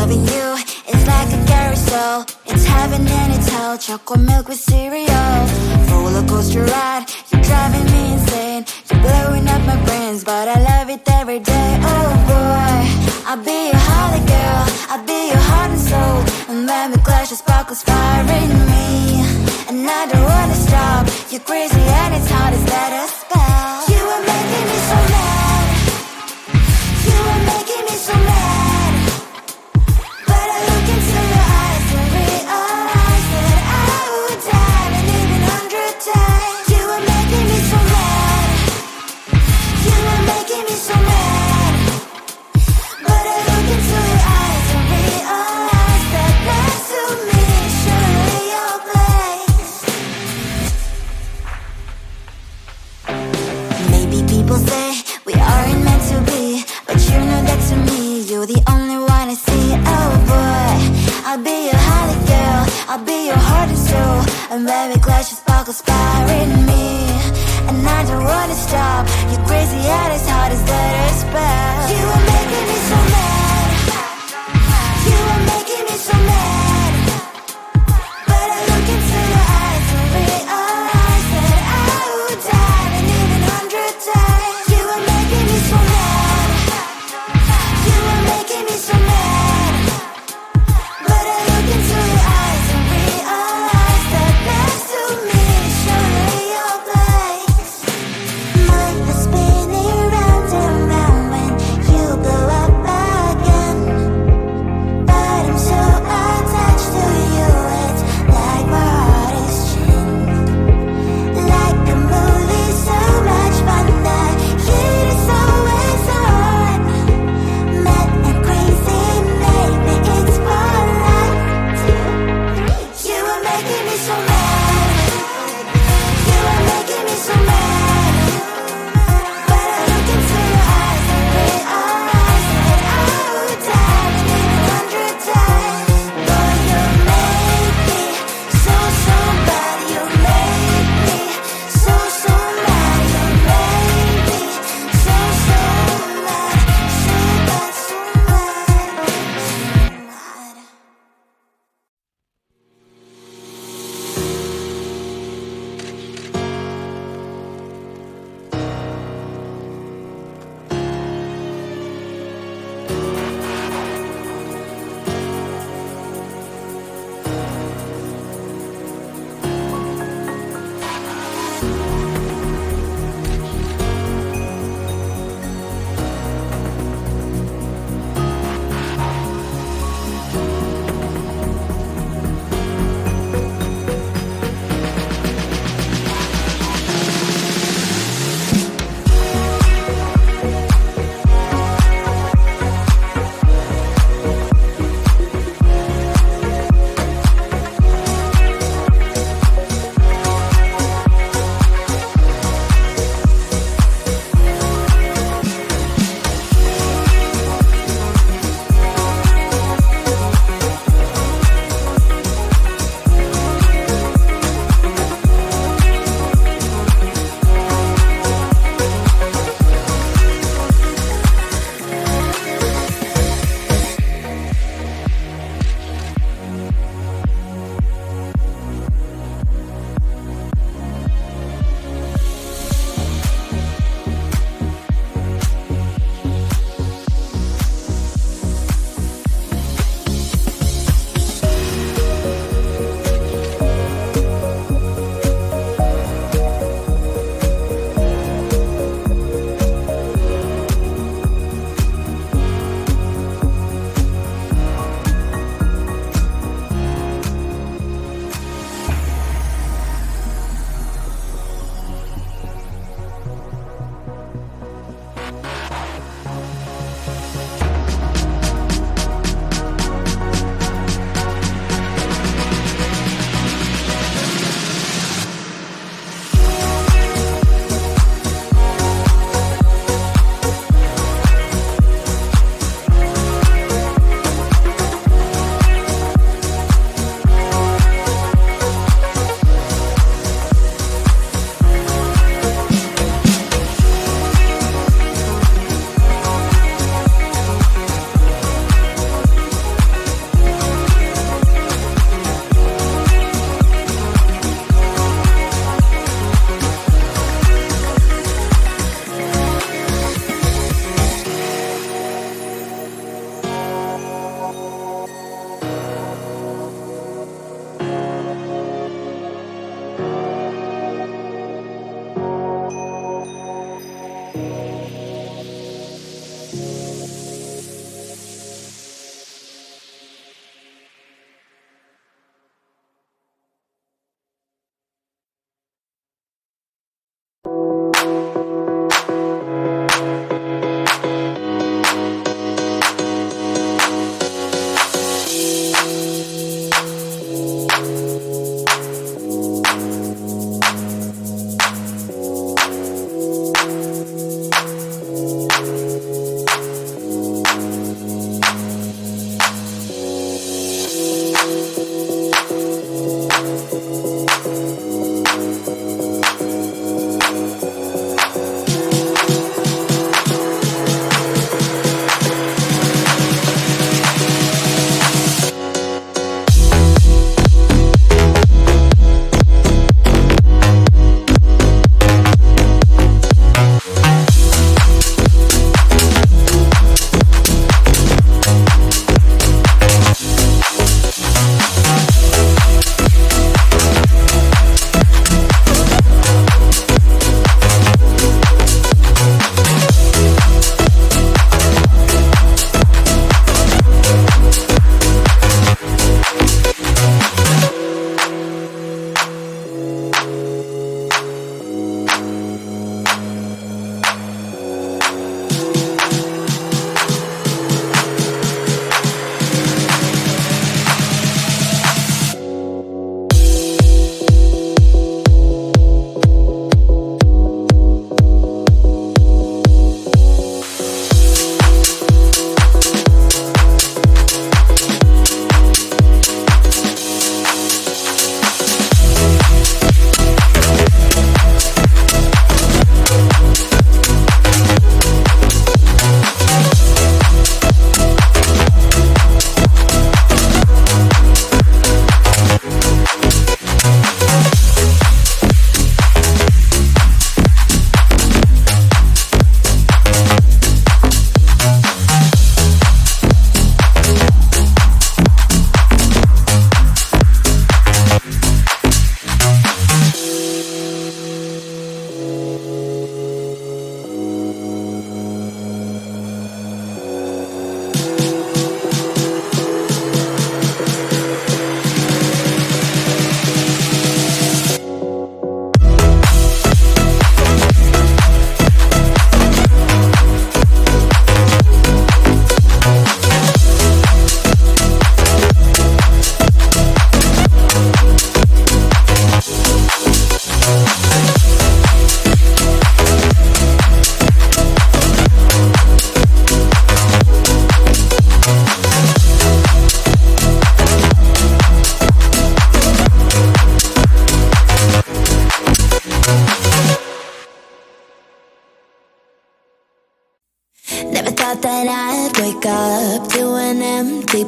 Loving you is like a carousel. It's heaven and it's hell. Chocolate milk with cereal. Roller coaster ride, you're driving me insane. You're blowing up my brains, but I love it every day. Oh boy, I'll be your holly girl, I'll be your heart and soul. And when we clash, the sparkles fire in me. And I don't wanna stop. You're crazy and it's hard as that a spell. You are making me so mad. You are making me so mad. But I look into your eyes and realize that I would die and even 100 times. You are making me so mad. You are making me so mad. But I look into your eyes and realize that next to me is surely your place. Maybe people say we aren't meant to be, but you know that to me, you're the only one I see. Oh boy, I'll be your holly girl, I'll be your heart and soul. And when we clash, the sparkles fire in me. And I don't wanna stop. You're crazy and as hard as that a spell. You are making me so mad. You are making me so mad. But I look into your eyes and realize that I would die and even 100 times. You are making me so mad. You are making me so mad. But I look into your eyes and realize that next to me is surely your place. Mind is spinning round and round when you blow up again. But I'm so attached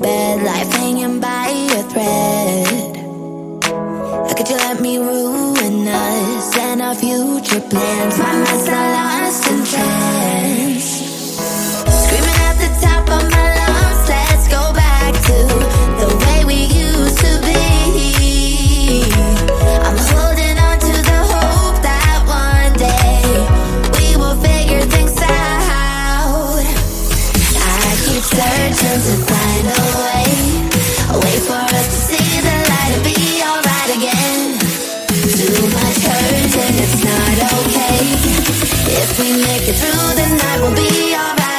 bed, life hanging by a thread. How could you let me ruin us and our future plans? My mind's not lost in trance. Screaming at the top of my lungs, let's go back to the way we used to be. I'm holding on to the hope that one day we will figure things out. I keep searching to find a way for us to see the light and be alright again. Too much hurt and it's not okay. If we make it through the night, we'll be alright.